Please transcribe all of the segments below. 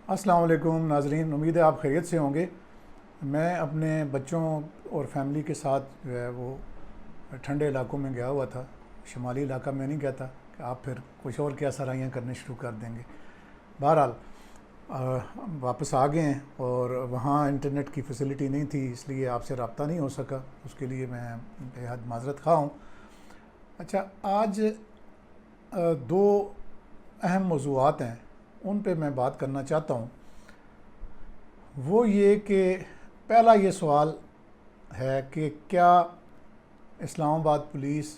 अस्सलाम वालेकुम नाज़रीन, उम्मीद है आप खैरियत से होंगे। मैं अपने बच्चों और फैमिली के साथ जो है वो ठंडे इलाकों में गया हुआ था। शुमाली इलाका में नहीं गया था कि आप फिर कुछ और क्या सराहियाँ करने शुरू कर देंगे। बहरहाल वापस आ गए हैं और वहाँ इंटरनेट की फैसिलिटी नहीं थी, इसलिए आपसे रब्ता नहीं हो सका। उसके लिए मैं बेहद माज़रत खा हूँ। अच्छा, आज दो अहम मौज़ूआत हैं, उन पे मैं बात करना चाहता हूँ। वो ये कि पहला ये सवाल है कि क्या इस्लामाबाद पुलिस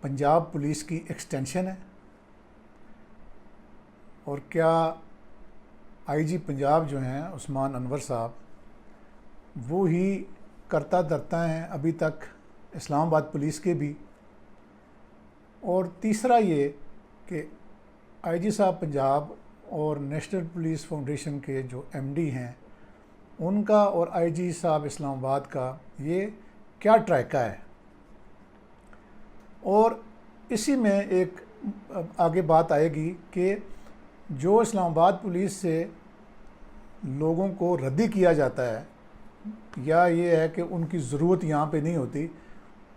पंजाब पुलिस की एक्सटेंशन है, और क्या आईजी पंजाब जो हैं उस्मान अनवर साहब, वो ही करता धरता हैं अभी तक इस्लामाबाद पुलिस के भी। और तीसरा ये कि आईजी साहब पंजाब और नेशनल पुलिस फाउंडेशन के जो एमडी हैं, उनका और आईजी साहब इस्लामाबाद का ये क्या ट्रैका है। और इसी में एक आगे बात आएगी कि जो इस्लामाबाद पुलिस से लोगों को रद्दी किया जाता है, या ये है कि उनकी ज़रूरत यहाँ पे नहीं होती,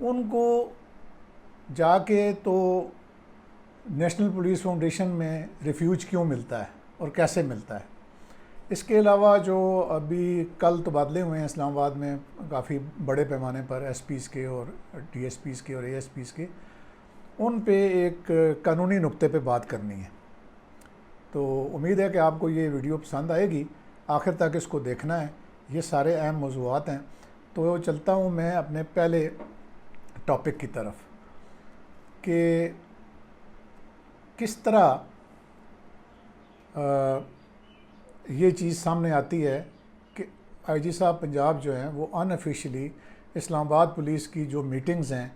उनको जाके तो नेशनल पुलिस फाउंडेशन में रिफ्यूज क्यों मिलता है और कैसे मिलता है। इसके अलावा जो अभी कल तबादले हुए हैं इस्लामाबाद में काफ़ी बड़े पैमाने पर एसपीज़ के और डीएसपीज़ के और एएसपीज़ के, उन पे एक कानूनी नुक्ते पे बात करनी है। तो उम्मीद है कि आपको ये वीडियो पसंद आएगी, आखिर तक इसको देखना है। ये सारे अहम मौज़ूआत हैं। तो चलता हूँ मैं अपने पहले टॉपिक की तरफ कि किस तरह ये चीज़ सामने आती है कि आईजी साहब पंजाब जो हैं वो अनऑफिशियली इस्लामाबाद पुलिस की जो मीटिंग्स हैं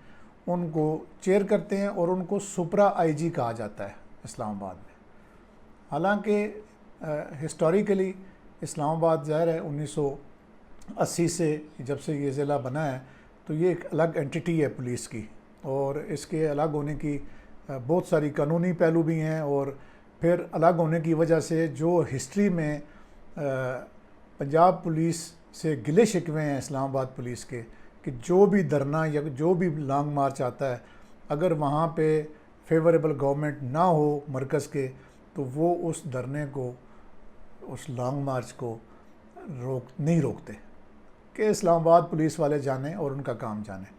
उनको चेयर करते हैं, और उनको सुपरा आईजी कहा जाता है इस्लामाबाद में। हालांकि हिस्टोरिकली इस्लामाबाद ज़ाहिर है 1980 से जब से ये ज़िला बना है, तो ये एक अलग एंटिटी है पुलिस की, और इसके अलग होने की बहुत सारी कानूनी पहलू भी हैं। और फिर अलग होने की वजह से जो हिस्ट्री में पंजाब पुलिस से गिले शिकवे हैं इस्लामाबाद पुलिस के, कि जो भी धरना या जो भी लॉन्ग मार्च आता है, अगर वहाँ पे फेवरेबल गवर्नमेंट ना हो मरकज़ के, तो वो उस धरने को, उस लॉन्ग मार्च को नहीं रोकते कि इस्लामाबाद पुलिस वाले जाने और उनका काम जाने।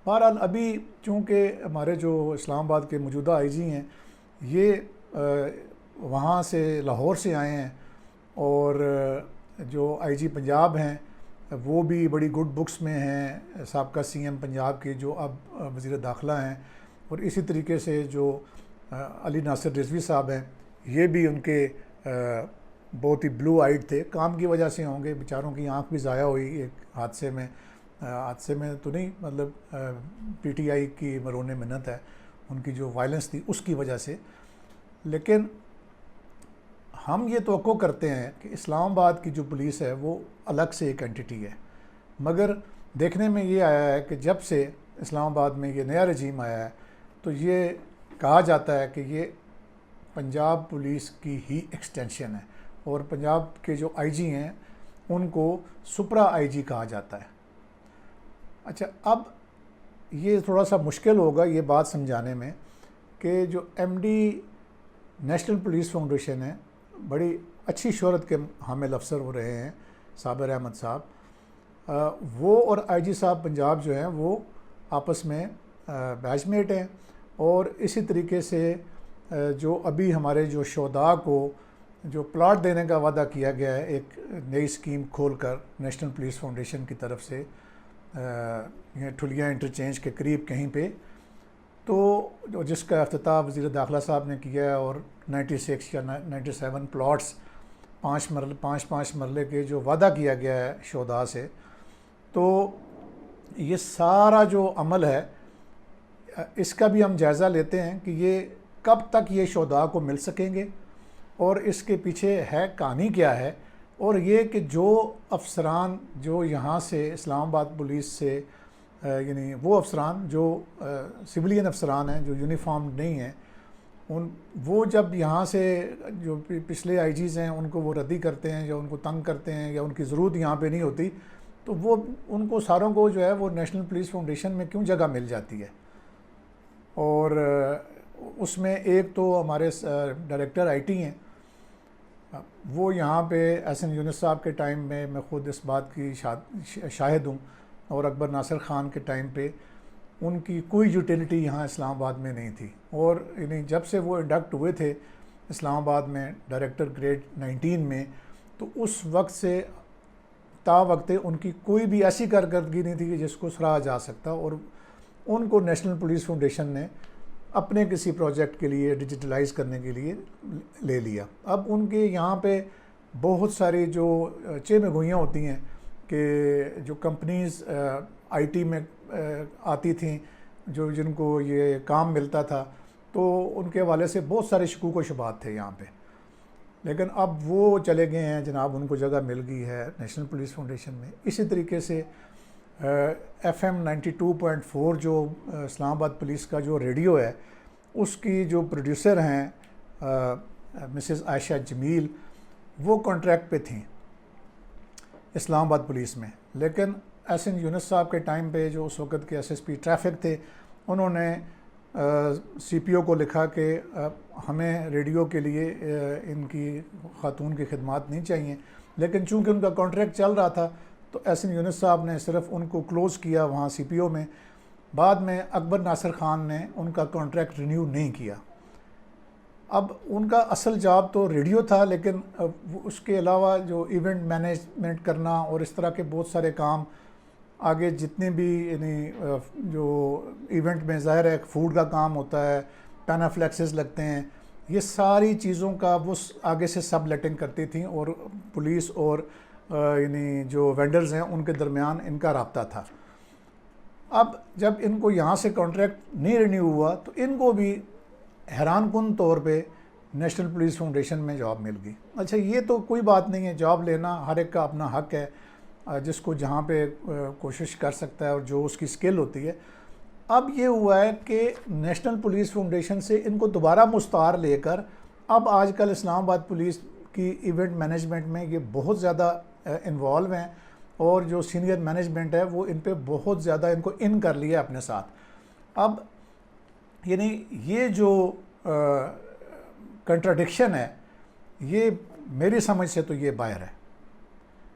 बहरहाल अभी चूँकि हमारे जो इस्लामाबाद के मौजूदा आईजी हैं, ये वहाँ से लाहौर से आए हैं, और जो आईजी पंजाब हैं वो भी बड़ी गुड बुक्स में हैं, साबका सीएम पंजाब के जो अब वज़ीर दाखिला हैं। और इसी तरीके से जो अली नासिर रिजवी साहब हैं, ये भी उनके बहुत ही ब्लू आइड थे, काम की वजह से होंगे, बेचारों की आंख भी ज़ाया हुई एक हादसे में तो नहीं, मतलब पीटीआई की मरोने मिन्नत है, उनकी जो वायलेंस थी उसकी वजह से। लेकिन हम ये तवक्को करते हैं कि इस्लामाबाद की जो पुलिस है वो अलग से एक एंटिटी है, मगर देखने में ये आया है कि जब से इस्लामाबाद में ये नया रजीम आया है, तो ये कहा जाता है कि ये पंजाब पुलिस की ही एक्सटेंशन है, और पंजाब के जो आईजी हैं उनको सुपरा आईजी कहा जाता है। अच्छा, अब ये थोड़ा सा मुश्किल होगा ये बात समझाने में कि जो एमडी नेशनल पुलिस फाउंडेशन है, बड़ी अच्छी शोहरत के हामिल अफसर हो रहे हैं साबिर अहमद साहब, वो और आईजी साहब पंजाब जो हैं वो आपस में बैचमेट हैं। और इसी तरीके से जो अभी हमारे जो शोधा को जो प्लाट देने का वादा किया गया है एक नई स्कीम खोलकर नेशनल पुलिस फाउंडेशन की तरफ से, ठुलिया इंटरचेंज के करीब कहीं पे, तो जिसका अफ्ताह वज़ीर दाखिला साहब ने किया है, और 96 या 97 प्लॉट्स पाँच मरले के जो वादा किया गया है शोधा से, तो ये सारा जो अमल है इसका भी हम जायज़ा लेते हैं कि ये कब तक ये शोधा को मिल सकेंगे, और इसके पीछे है कहानी क्या है। और ये कि जो अफसरान जो यहाँ से इस्लामाबाद पुलिस से यानी वो अफसरान जो सिविलियन अफसरान हैं, जो यूनिफॉर्म नहीं हैं, उन वो जब यहाँ से जो पिछले आईजीज़ हैं उनको वो रद्दी करते हैं या उनको तंग करते हैं या उनकी ज़रूरत यहाँ पे नहीं होती, तो वो उनको सारों को जो है वो नेशनल पुलिस फाउंडेशन में क्यों जगह मिल जाती है। और उसमें एक तो हमारे डायरेक्टर आईटी हैं, वो यहाँ पे एहसन यूनुस साहब के टाइम में मैं ख़ुद इस बात की शाहिद हूँ, और अकबर नासिर ख़ान के टाइम पे उनकी कोई यूटिलिटी यहाँ इस्लामाबाद में नहीं थी। और यानी जब से वो इंडक्ट हुए थे इस्लामाबाद में डायरेक्टर ग्रेड 19 में, तो उस वक्त से ता वक्त उनकी कोई भी ऐसी कारकर्दगी नहीं थी कि जिसको सराहा जा सकता, और उनको नेशनल पुलिस फाउंडेशन ने अपने किसी प्रोजेक्ट के लिए डिजिटलाइज करने के लिए ले लिया। अब उनके यहाँ पे बहुत सारी जो चे में गोइयाँ होती हैं कि जो कंपनीज़ आईटी में आती थीं, जो जिनको ये काम मिलता था, तो उनके हवाले से बहुत सारे शकूक व शुबात थे यहाँ पे। लेकिन अब वो चले गए हैं जनाब, उनको जगह मिल गई है नेशनल पुलिस फाउंडेशन में। इसी तरीके से FM 92.4 जो इस्लामाबाद पुलिस का जो रेडियो है, उसकी जो प्रोड्यूसर हैं मिसेस आयशा जमील, वो कॉन्ट्रैक्ट पे थी इस्लामाबाद पुलिस में। लेकिन एहसन यूनुस साहब के टाइम पे जो उस वक़्त के SSP ट्रैफिक थे, उन्होंने CPO को लिखा कि हमें रेडियो के लिए इनकी ख़ातून की खिदमत नहीं चाहिए। लेकिन चूँकि उनका कॉन्ट्रैक्ट चल रहा था, तो एहसन यूनुस साहब ने सिर्फ उनको क्लोज़ किया वहाँ CPO में। बाद में अकबर नासिर ख़ान ने उनका कॉन्ट्रैक्ट रिन्यू नहीं किया। अब उनका असल जॉब तो रेडियो था, लेकिन उसके अलावा जो इवेंट मैनेजमेंट करना और इस तरह के बहुत सारे काम आगे जितने भी यानी जो इवेंट में ज़ाहिर है फूड का काम होता है, पैनाफ्लेक्सेस लगते हैं, ये सारी चीज़ों का वो आगे से सब लेटिंग करती थी, और पुलिस और यानी जो वेंडर्स हैं उनके दरमियान इनका रब्ता था। अब जब इनको यहाँ से कॉन्ट्रैक्ट नहीं रिन्यू हुआ, तो इनको भी हैरानकुन तौर पे नेशनल पुलिस फाउंडेशन में जॉब मिल गई। अच्छा, ये तो कोई बात नहीं है, जॉब लेना हर एक का अपना हक है, जिसको जहाँ पे कोशिश कर सकता है और जो उसकी स्किल होती है। अब ये हुआ है कि नेशनल पुलिस फाउंडेशन से इनको दोबारा मुस्तार लेकर अब आजकल इस्लामाबाद पुलिस की इवेंट मैनेजमेंट में ये बहुत ज़्यादा इन्वॉल्व हैं, और जो सीनियर मैनेजमेंट है वो इन पे बहुत ज़्यादा इनको इन कर लिया अपने साथ। अब यानी ये जो कंट्राडिक्शन है, ये मेरी समझ से तो ये बाहर है।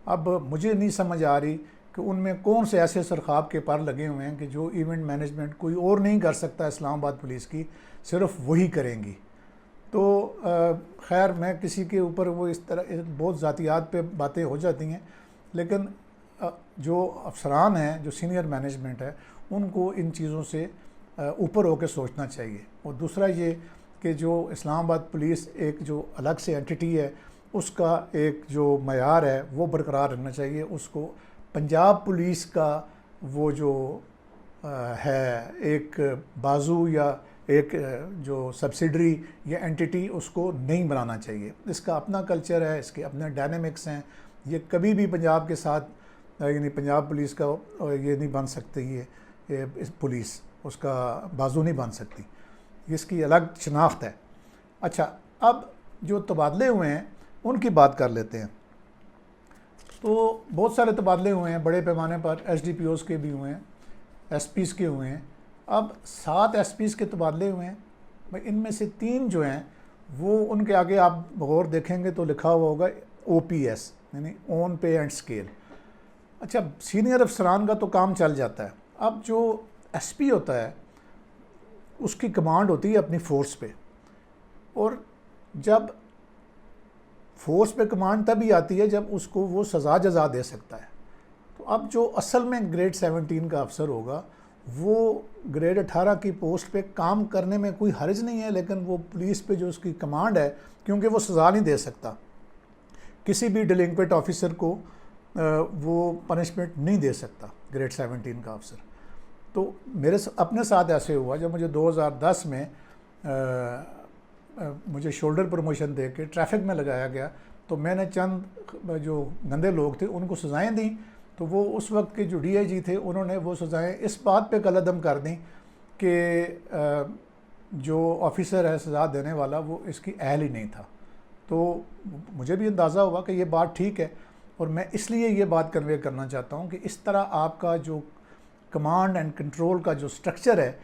अब मुझे नहीं समझ आ रही कि उनमें कौन से ऐसे सरखाब के पर लगे हुए हैं कि जो इवेंट मैनेजमेंट कोई और नहीं कर सकता इस्लामाबाद पुलिस की, सिर्फ वही करेंगी। तो खैर, मैं किसी के ऊपर वो इस तरह बहुत ज़ातियात पे बातें हो जाती हैं, लेकिन जो अफसरान हैं, जो सीनियर मैनेजमेंट है, उनको इन चीज़ों से ऊपर होकर सोचना चाहिए। और दूसरा ये कि जो इस्लामाबाद पुलिस एक जो अलग से एंटिटी है, उसका एक जो मयार है वो बरकरार रहना चाहिए। उसको पंजाब पुलिस का वो जो है एक बाजू या एक जो सब्सिडरी या एंटिटी, उसको नहीं बनाना चाहिए। इसका अपना कल्चर है, इसके अपने डायनेमिक्स हैं। ये कभी भी पंजाब के साथ यानी पंजाब पुलिस का ये नहीं बन सकती, ये पुलिस उसका बाजू नहीं बन सकती, इसकी अलग शनाख्त है। अच्छा, अब जो तबादले हुए हैं उनकी बात कर लेते हैं। तो बहुत सारे तबादले हुए हैं बड़े पैमाने पर, SDPOs के भी हुए हैं, SPs के हुए हैं। अब 7 SPs के तबादले हुए हैं भाई। इनमें से 3 जो हैं वो उनके आगे आप गौर देखेंगे तो लिखा हुआ होगा OPS, यानी ऑन पे एंड स्केल। अच्छा, सीनियर अफसरान का तो काम चल जाता है। अब जो SP होता है उसकी कमांड होती है अपनी फ़ोर्स पे, और जब फोर्स पे कमांड तभी आती है जब उसको वो सज़ा जज़ा दे सकता है। तो अब जो असल में ग्रेड 17 का अफसर होगा, वो ग्रेड 18 की पोस्ट पे काम करने में कोई हर्ज नहीं है, लेकिन वो पुलिस पे जो उसकी कमांड है, क्योंकि वो सज़ा नहीं दे सकता, किसी भी डिलिंक्वेंट ऑफिसर को वो पनिशमेंट नहीं दे सकता ग्रेड 17 का अफसर। तो मेरे अपने साथ ऐसे हुआ, जब मुझे 2010 में मुझे शोल्डर प्रमोशन दे के ट्रैफिक में लगाया गया, तो मैंने चंद जो गंदे लोग थे उनको सज़ाएं दी। तो वो उस वक्त के जो DIG थे, उन्होंने वो सज़ाएं इस बात पे कलअदम कर दी कि जो ऑफिसर है सज़ा देने वाला वो इसकी अहल ही नहीं था। तो मुझे भी अंदाज़ा हुआ कि ये बात ठीक है, और मैं इसलिए ये बात कन्वे करना चाहता हूँ कि इस तरह आपका जो कमांड एंड कंट्रोल का जो स्ट्रक्चर है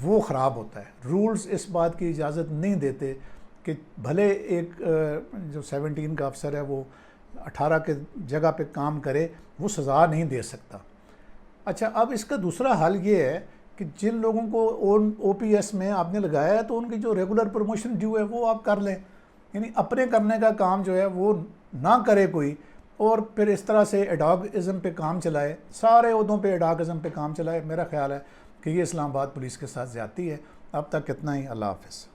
वो ख़राब होता है। रूल्स इस बात की इजाज़त नहीं देते कि भले एक जो 17 का अफसर है वो 18 के जगह पे काम करे, वो सज़ा नहीं दे सकता। अच्छा, अब इसका दूसरा हल ये है कि जिन लोगों को OPS में आपने लगाया है तो उनकी जो रेगुलर प्रमोशन ड्यू है वो आप कर लें, यानी अपने करने का काम जो है वो ना करे कोई, और फिर इस तरह से एडॉगिज़म पे काम चलाए, सारे उहदों पे एडॉगिज़म पे काम चलाए। मेरा ख्याल है कि ये इस्लामाबाद पुलिस के साथ ज़्यादती है। अब तक इतना ही। अल्लाह हाफ़िज़।